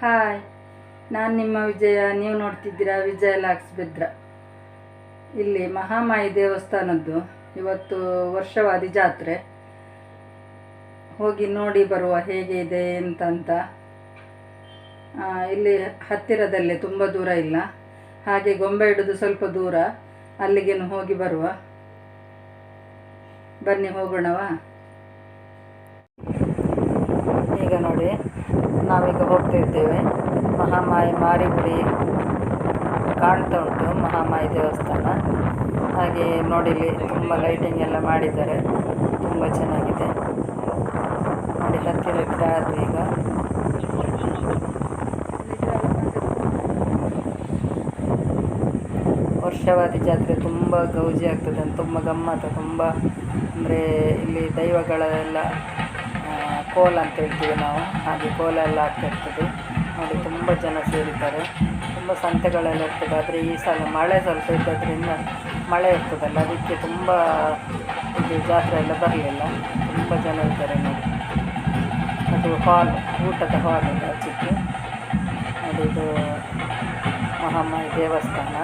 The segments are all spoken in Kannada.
ಹಾಯ್, ನಾನು ನಿಮ್ಮ ವಿಜಯ. ನೀವು ನೋಡ್ತಿದ್ದೀರಾ ವಿಜಯ vlogsBedra. ಇಲ್ಲಿ ಮಹಾಮಾಯಿ ದೇವಸ್ಥಾನದ್ದು ಇವತ್ತು ವರ್ಷವಾದಿ ಜಾತ್ರೆ. ಹೋಗಿ ನೋಡಿ ಬರುವ ಹೇಗೆ ಇದೆ ಅಂತ. ಇಲ್ಲಿ ಹತ್ತಿರದಲ್ಲೇ, ತುಂಬ ದೂರ ಇಲ್ಲ. ಹಾಗೆ ಗೊಂಬೆ ಇಡೋದು ಸ್ವಲ್ಪ ದೂರ, ಅಲ್ಲಿಗೇನು ಹೋಗಿ ಬರುವ. ಬನ್ನಿ ಹೋಗೋಣವಾ? ಈಗ ನೋಡಿ, ನಾವೀಗ ಹೋಗ್ತಾ ಇದ್ದೇವೆ. ಮಹಾಮಾಯಿ ಮಾರಿಗುಡಿ ಕಾಣ್ತಾ ಉಂಟು, ಮಹಾಮಾಯಿ ದೇವಸ್ಥಾನ. ಹಾಗೆ ನೋಡಿಲಿ ತುಂಬ ಲೈಟಿಂಗ್ ಎಲ್ಲ ಮಾಡಿದ್ದಾರೆ, ತುಂಬ ಚೆನ್ನಾಗಿದೆ ನೋಡಿ. ಹತ್ತಿರ ಆಯಿತು ಈಗ. ವರ್ಷವಾದಿ ಜಾತ್ರೆ ತುಂಬ ಗೌಜಿ ಆಗ್ತದೆ, ತುಂಬ ಗಮ್ಮತ್ತು. ತುಂಬ ಅಂದರೆ ಇಲ್ಲಿ ದೈವಗಳೆಲ್ಲ ಕೋಲ ಅಂತ ಹೇಳ್ತೀವಿ ನಾವು, ಹಾಗೆ ಕೋಲ ಎಲ್ಲ ಆಗ್ತಾಯಿರ್ತದೆ ನೋಡಿ. ತುಂಬ ಜನ ಸೇರಿದ್ದಾರೆ, ತುಂಬ ಸಂತೆಗಳೆಲ್ಲ ಇರ್ತದೆ. ಆದರೆ ಈ ಸಲ ಮಳೆ ಸ್ವಲ್ಪ ಇದ್ದದ್ರಿಂದ, ಮಳೆ ಇರ್ತದಲ್ಲ, ಅದಕ್ಕೆ ತುಂಬ ಇದು ಜಾತ್ರೆ ಎಲ್ಲ ಬರಲಿಲ್ಲ. ತುಂಬ ಜನ ಇದ್ದಾರೆ ನೋಡಿ. ಅದು ಹಾಲ್, ಊಟದ ಹಾಲ್ ಎಲ್ಲ ಚಿಕ್ಕ ನೋಡಿ. ಇದು ಮಹಾಮಾಯಿ ದೇವಸ್ಥಾನ.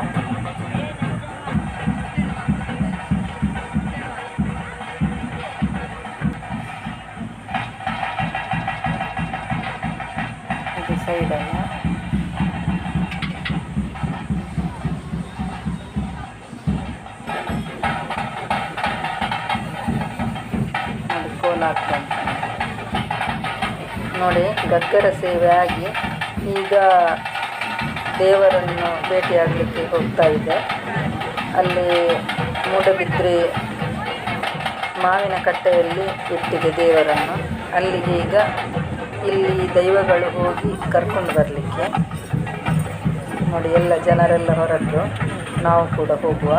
ಇದು ಸೈಡಲ್ಲ ನೋಡಿ, ಕೋಲ ಆಗ್ತದೆ ನೋಡಿ. ಗದ್ದರ ಸೇವೆ ಆಗಿ ಈಗ ದೇವರನ್ನು ಭೇಟಿಯಾಗಲಿಕ್ಕೆ ಹೋಗ್ತಾ ಇದೆ. ಅಲ್ಲಿ ಮೂಡಬಿದ್ರೆ ಮಾವಿನ ಕಟ್ಟೆಯಲ್ಲಿ ಇಟ್ಟಿದೆ ದೇವರನ್ನು. ಅಲ್ಲಿಗೆ ಈಗ ಇಲ್ಲಿ ದೈವಗಳು ಹೋಗಿ ಕರ್ಕೊಂಡು ಬರಲಿಕ್ಕೆ ನೋಡಿ. ಎಲ್ಲ ಜನರೆಲ್ಲ ಹೊರಟು, ನಾವು ಕೂಡ ಹೋಗುವ.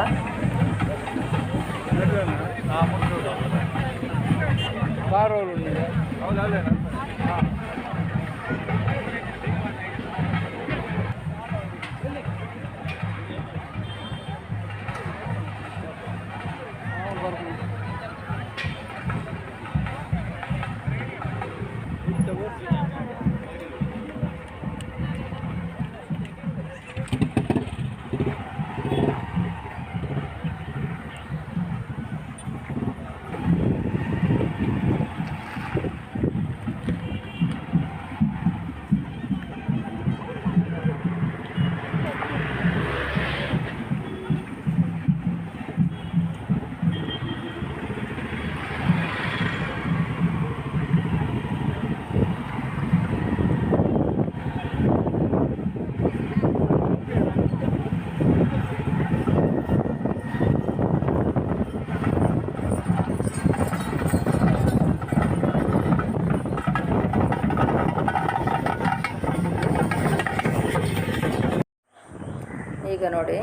ಈಗ ನೋಡಿ,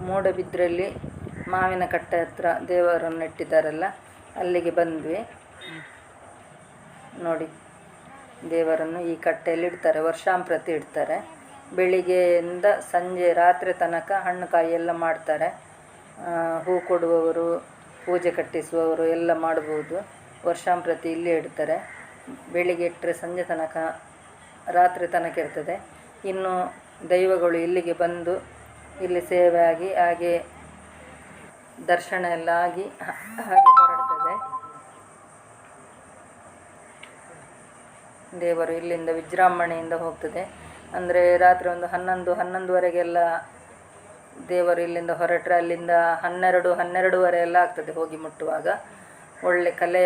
ಮೂಡಬಿದ್ರಲ್ಲಿ ಮಾವಿನ ಕಟ್ಟೆ ಹತ್ರ ದೇವರನ್ನು ಇಟ್ಟಿದ್ದಾರಲ್ಲ, ಅಲ್ಲಿಗೆ ಬಂದ್ವಿ ನೋಡಿ. ದೇವರನ್ನು ಈ ಕಟ್ಟೆಯಲ್ಲಿ ಇಡ್ತಾರೆ, ವರ್ಷಾಂಪ್ರತಿ ಇಡ್ತಾರೆ. ಬೆಳಿಗ್ಗೆಯಿಂದ ಸಂಜೆ ರಾತ್ರಿ ತನಕ ಹಣ್ಣು ಕಾಯಿ ಎಲ್ಲ ಮಾಡ್ತಾರೆ. ಹೂ ಕೊಡುವವರು, ಪೂಜೆ ಕಟ್ಟಿಸುವವರು ಎಲ್ಲ ಮಾಡ್ಬೋದು. ವರ್ಷಾಂಪ್ರತಿ ಇಲ್ಲೇ ಇಡ್ತಾರೆ. ಬೆಳಿಗ್ಗೆ ಇಟ್ಟರೆ ಸಂಜೆ ತನಕ, ರಾತ್ರಿ ತನಕ ಇರ್ತದೆ. ಇನ್ನು ದೈವಗಳು ಇಲ್ಲಿಗೆ ಬಂದು ಇಲ್ಲಿ ಸೇವೆ ಆಗಿ, ಹಾಗೆ ದರ್ಶನ ಎಲ್ಲ ಆಗಿ ಹಾಗೆ ಹೊರಡ್ತದೆ. ದೇವರು ಇಲ್ಲಿಂದ ವಿಜೃಂಭಣೆಯಿಂದ ಹೋಗ್ತದೆ. ಅಂದರೆ ರಾತ್ರಿ ಒಂದು 11-11ವರೆಗೆಲ್ಲ ದೇವರು ಇಲ್ಲಿಂದ ಹೊರಟ್ರೆ, ಅಲ್ಲಿಂದ 12-12:30 ಎಲ್ಲ ಆಗ್ತದೆ ಹೋಗಿ ಮುಟ್ಟುವಾಗ. ಒಳ್ಳೆ ಕಲೆ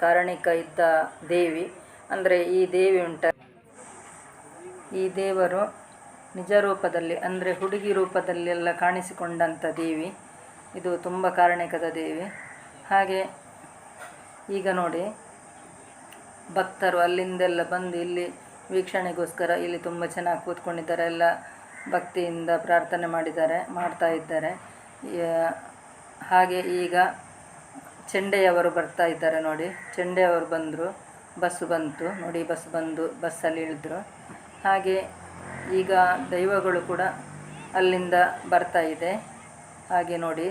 ಕಾರಣಿಕ ಇದ್ದ ದೇವಿ. ಅಂದರೆ ಈ ದೇವಿ ಈ ದೇವರು ನಿಜ ರೂಪದಲ್ಲಿ, ಅಂದರೆ ಹುಡುಗಿ ರೂಪದಲ್ಲೆಲ್ಲ ಕಾಣಿಸಿಕೊಂಡಂಥ ದೇವಿ. ಇದು ತುಂಬ ಕಾರಣಿಕದ ದೇವಿ. ಹಾಗೆ ಈಗ ನೋಡಿ, ಭಕ್ತರು ಅಲ್ಲಿಂದೆಲ್ಲ ಬಂದು ಇಲ್ಲಿ ವೀಕ್ಷಣೆಗೋಸ್ಕರ ಇಲ್ಲಿ ತುಂಬ ಚೆನ್ನಾಗಿ ಕೂತ್ಕೊಂಡಿದ್ದಾರೆ. ಎಲ್ಲ ಭಕ್ತಿಯಿಂದ ಪ್ರಾರ್ಥನೆ ಮಾಡ್ತಾ ಇದ್ದಾರೆ. ಹಾಗೆ ಈಗ ಚೆಂಡೆಯವರು ಬರ್ತಾ ಇದ್ದಾರೆ ನೋಡಿ. ಚೆಂಡೆಯವರು ಬಂದರು, ಬಸ್ಸು ಬಂತು ನೋಡಿ. ಬಸ್ಸಲ್ಲಿ ಇಳಿದ್ರು. ಹಾಗೆ ಈಗ ದೈವಗಳು ಕೂಡ ಅಲ್ಲಿಂದ ಬರ್ತಾ ಇದೆ. ಹಾಗೆ ನೋಡಿ,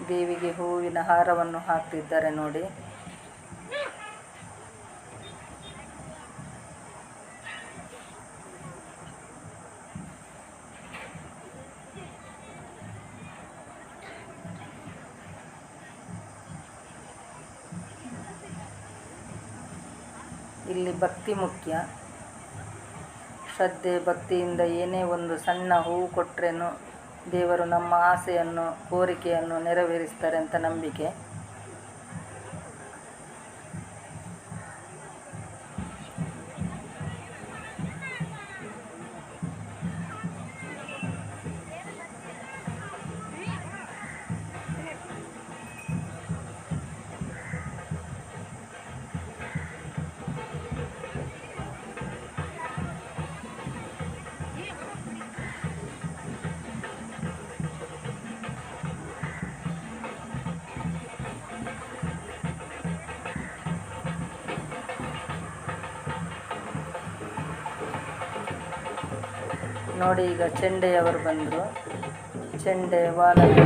ದೇವಿಗೆ ಹೂವಿನ ಹಾರವನ್ನು ಹಾಕ್ತಿದ್ದಾರೆ ನೋಡಿ. ಇಲ್ಲಿ ಭಕ್ತಿ ಮುಖ್ಯ. ಶ್ರದ್ಧೆ ಭಕ್ತಿಯಿಂದ ಏನೇ ಒಂದು ಸಣ್ಣ ಹೂವು ಕೊಟ್ಟರೇನು ದೇವರು ನಮ್ಮ ಆಸೆಯನ್ನು ಕೋರಿಕೆಯನ್ನು ನೆರವೇರಿಸ್ತಾರೆ ಅಂತ ನಂಬಿಕೆ. ನೋಡಿ ಈಗ ಚೆಂಡೆಯವರು ಬಂದರು. ಚೆಂಡೆ ವಾಲಲ್ಲಿ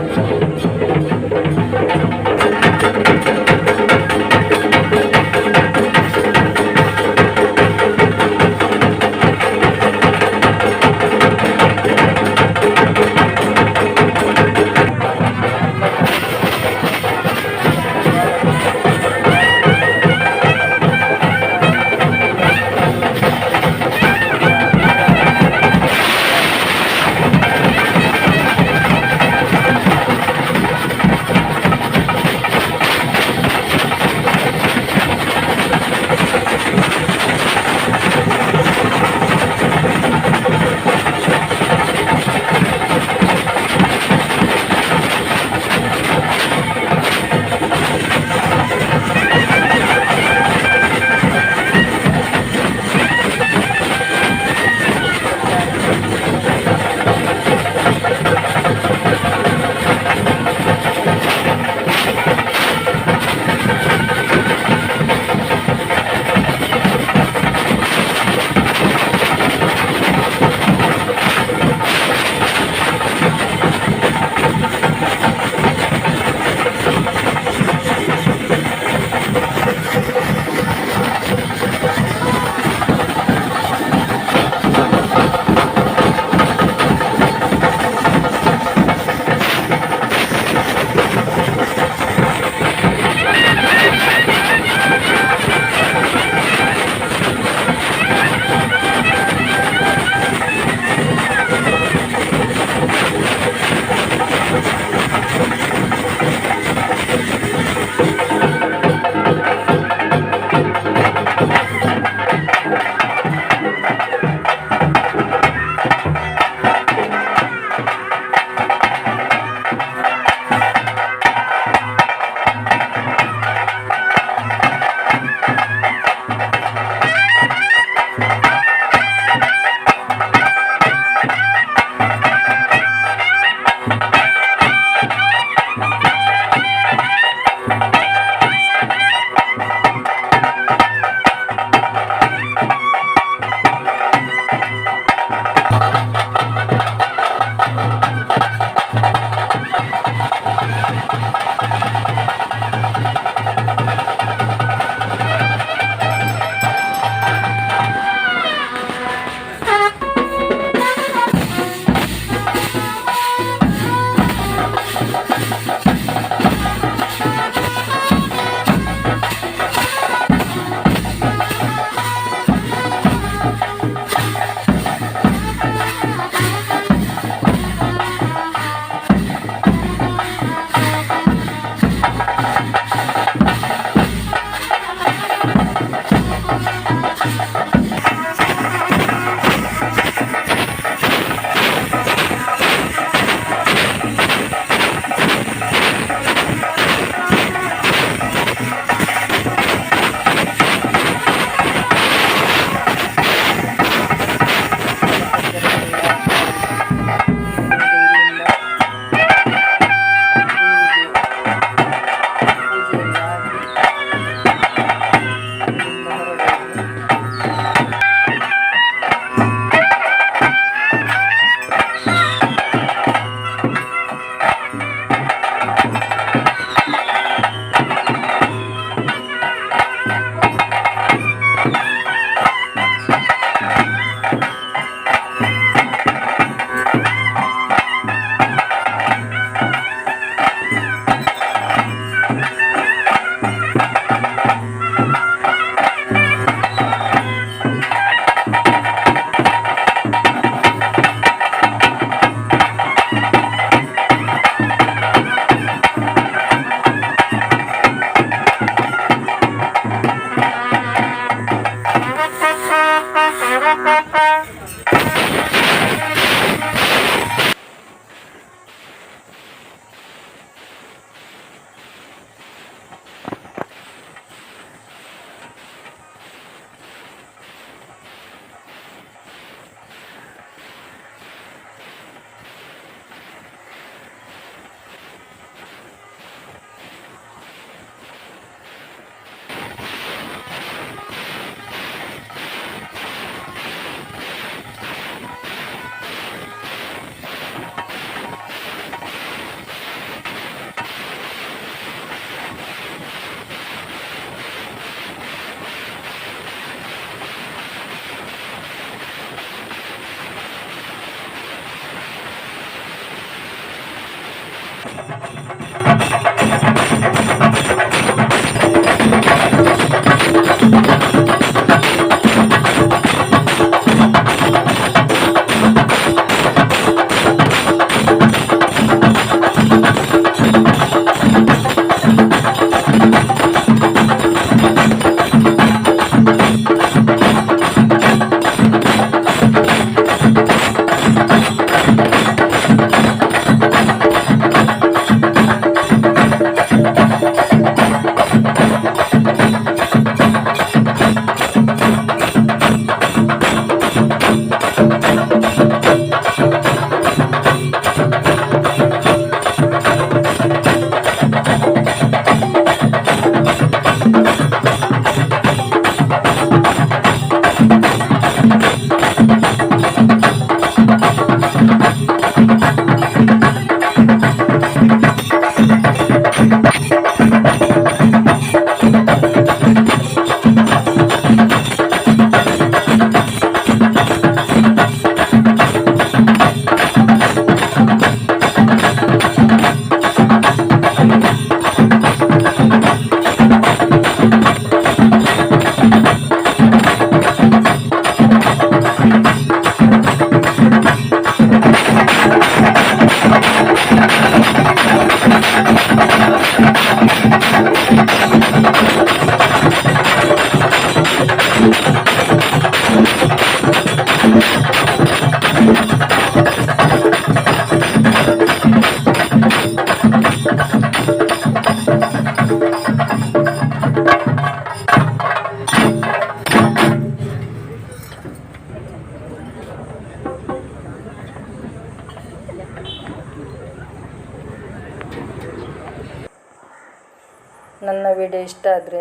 ನನ್ನ ವಿಡಿಯೋ ಇಷ್ಟ ಆದರೆ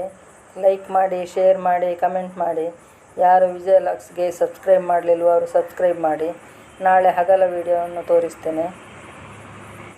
ಲೈಕ್ ಮಾಡಿ, ಶೇರ್ ಮಾಡಿ, ಕಮೆಂಟ್ ಮಾಡಿ. ಯಾರು ವಿಜಯ ವ್ಲಾಗ್ಸ್ಗೆ ಸಬ್ಸ್ಕ್ರೈಬ್ ಮಾಡಲಿಲ್ವೋ ಅವರು ಸಬ್ಸ್ಕ್ರೈಬ್ ಮಾಡಿ. ನಾಳೆ ಹಗಲ ವಿಡಿಯೋವನ್ನು ತೋರಿಸ್ತೇನೆ.